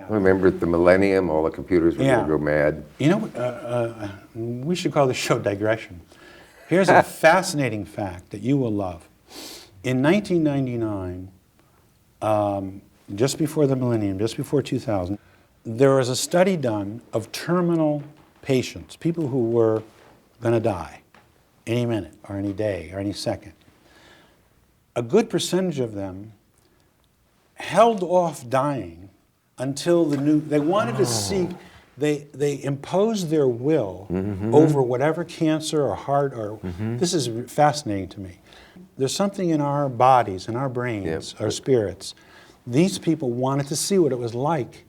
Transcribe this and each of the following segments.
Remember at the millennium, all the computers were going to go mad. You know, we should call this show Digression. Here's a fascinating fact that you will love. In 1999, just before the millennium, just before 2000, there was a study done of terminal patients, people who were going to die any minute or any day or any second. A good percentage of them held off dying until they wanted to seek, they imposed their will over whatever cancer or heart or, this is fascinating to me. There's something in our bodies, in our brains, our spirits. These people wanted to see what it was like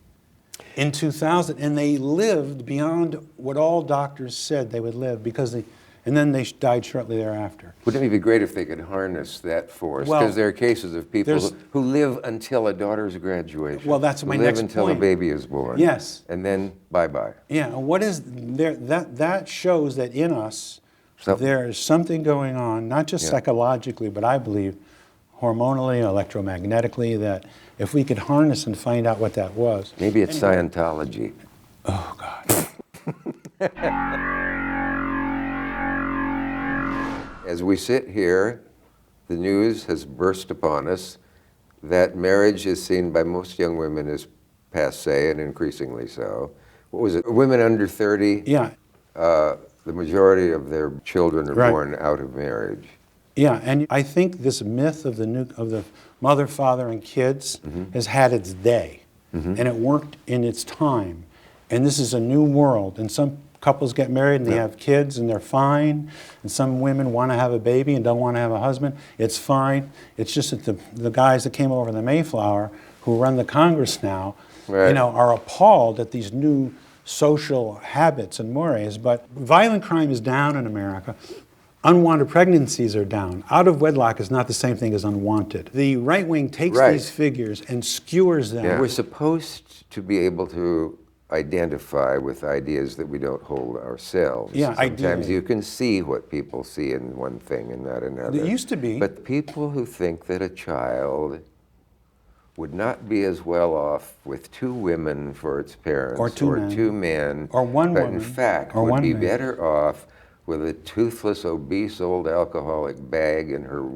in 2000, and they lived beyond what all doctors said they would live and then they died shortly thereafter. Wouldn't it be great if they could harness that force? Because there are cases of people who live until a daughter's graduation. Well, that's my next point. Live until a baby is born. Yes. And then bye-bye. Yeah, and what is there? That shows that in us there is something going on, not just psychologically, but I believe hormonally, electromagnetically, that if we could harness and find out what that was. Maybe it's Scientology. Oh, God. As we sit here, the news has burst upon us that marriage is seen by most young women as passé and increasingly so. What was it? Women under 30? Yeah. The majority of their children are born out of marriage. Yeah, and I think this myth of the mother, father, and kids has had its day, and it worked in its time. And this is a new world, and some couples get married and they have kids and they're fine, and some women want to have a baby and don't want to have a husband. It's fine. It's just that the guys that came over the Mayflower who run the Congress now, are appalled at these new social habits and mores. But violent crime is down in America. Unwanted pregnancies are down. Out of wedlock is not the same thing as unwanted. The right wing takes these figures and skewers them. Yeah. We're supposed to be able to identify with ideas that we don't hold ourselves. Yeah, sometimes you can see what people see in one thing and not another. It used to be. But people who think that a child would not be as well off with two women for its parents, or two men, or one but woman, in fact would be better off with a toothless, obese, old alcoholic bag and her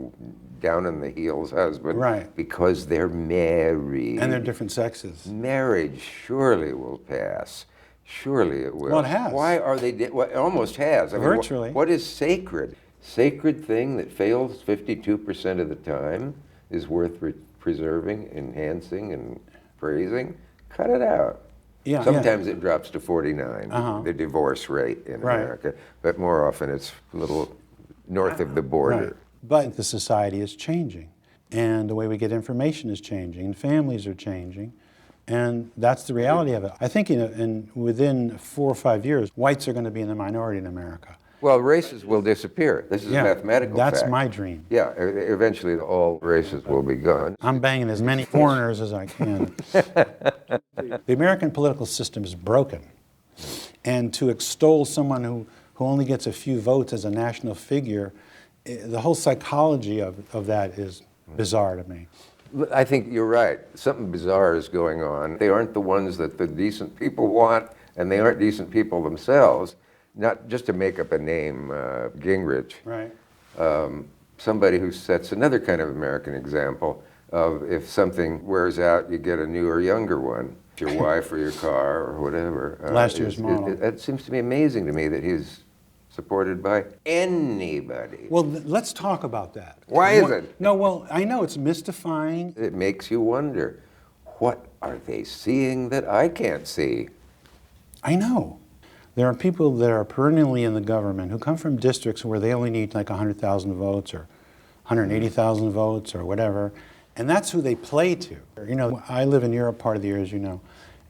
down-in-the-heels husband, because they're married. And they're different sexes. Marriage surely will pass. Surely it will. Well, it has. Why are they, well, it almost has. I mean, virtually. What is sacred? Sacred thing that fails 52% of the time is worth preserving, enhancing, and praising. Cut it out. Yeah, sometimes it drops to 49, the divorce rate in America, but more often it's a little north of the border. But the society is changing, and the way we get information is changing, and families are changing, and that's the reality of it. I think within 4 or 5 years, whites are going to be in the minority in America. Well, races will disappear. This is a mathematical fact. That's my dream. Yeah, eventually all races will be gone. I'm banging as many foreigners as I can. The American political system is broken, and to extol someone who only gets a few votes as a national figure, the whole psychology of that is bizarre to me. I think you're right. Something bizarre is going on. They aren't the ones that the decent people want, and they aren't decent people themselves. Not just to make up a name, Gingrich. Right. Somebody who sets another kind of American example of if something wears out, you get a newer, younger one. Your wife or your car or whatever. Last year's model. It seems to be amazing to me that he's supported by anybody. Well, let's talk about that. Why is it? No, well, I know it's mystifying. It makes you wonder, what are they seeing that I can't see? I know. There are people that are perennially in the government who come from districts where they only need like 100,000 votes or 180,000 votes or whatever, and that's who they play to. You know, I live in Europe part of the year, as you know,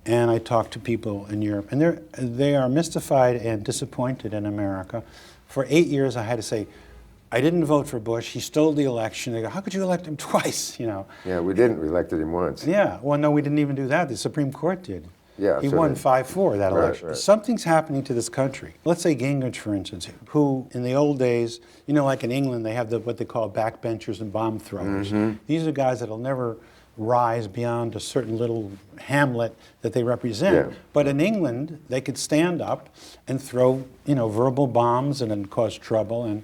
and I talk to people in Europe, and they are mystified and disappointed in America. For 8 years, I had to say, I didn't vote for Bush. He stole the election. They go, how could you elect him twice? You know. Yeah, we didn't. We elected him once. Yeah. Well, no, we didn't even do that. The Supreme Court did. Yeah, he won 5-4 that election. Right. Something's happening to this country. Let's say Gingrich, for instance, who in the old days, you know, like in England, they have what they call backbenchers and bomb throwers. These are guys that'll never rise beyond a certain little hamlet that they represent. Yeah. But in England, they could stand up and throw, verbal bombs and cause trouble, and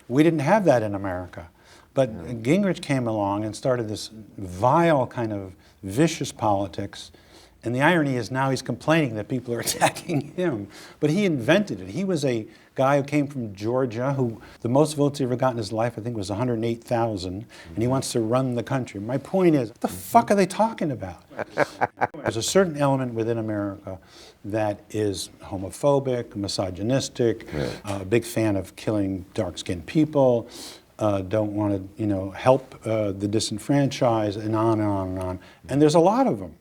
we didn't have that in America. But Gingrich came along and started this vile kind of vicious politics. And the irony is now he's complaining that people are attacking him. But he invented it. He was a guy who came from Georgia, who the most votes he ever got in his life, I think, was 108,000. And he wants to run the country. My point is, what the fuck are they talking about? There's a certain element within America that is homophobic, misogynistic, a big fan of killing dark-skinned people, don't want to, help the disenfranchised, and on and on and on. And there's a lot of them.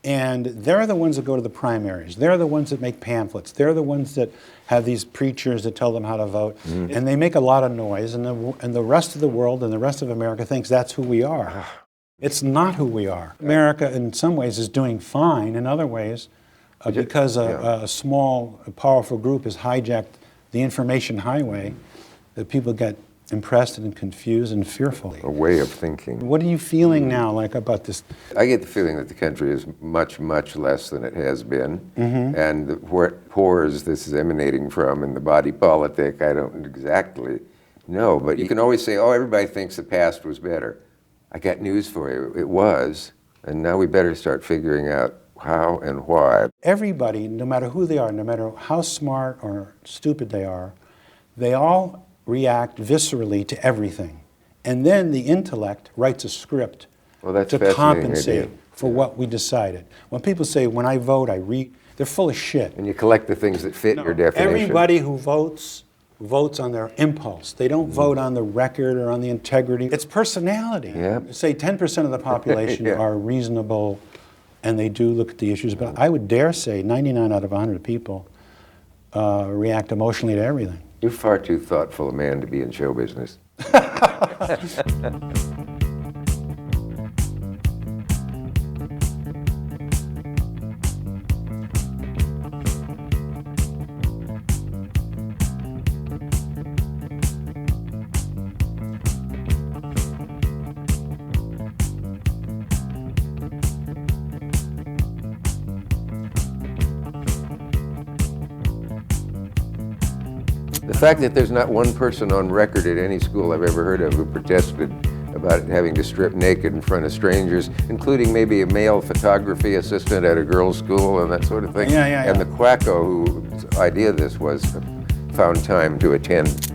And they're the ones that go to the primaries. They're the ones that make pamphlets. They're the ones that have these preachers that tell them how to vote. And they make a lot of noise. And the rest of the world and the rest of America thinks that's who we are. It's not who we are. America, in some ways, is doing fine. In other ways, because a small, powerful group has hijacked the information highway, that people get impressed and confused and fearful. A way of thinking. What are you feeling now, about this? I get the feeling that the country is much, much less than it has been. And what pores this is emanating from in the body politic, I don't exactly know. But you can always say, oh, everybody thinks the past was better. I got news for you. It was. And now we better start figuring out how and why. Everybody, no matter who they are, no matter how smart or stupid they are, they all react viscerally to everything. And then the intellect writes a script to compensate for what we decided. When people say, when I vote, I read, they're full of shit. And you collect the things that fit your definition. Everybody who votes on their impulse. They don't vote on the record or on the integrity. It's personality. Say 10% of the population are reasonable and they do look at the issues, but I would dare say 99 out of 100 people react emotionally to everything. You're far too thoughtful a man to be in show business. The fact that there's not one person on record at any school I've ever heard of who protested about having to strip naked in front of strangers, including maybe a male photography assistant at a girls' school and that sort of thing. And the quacko whose idea this was found time to attend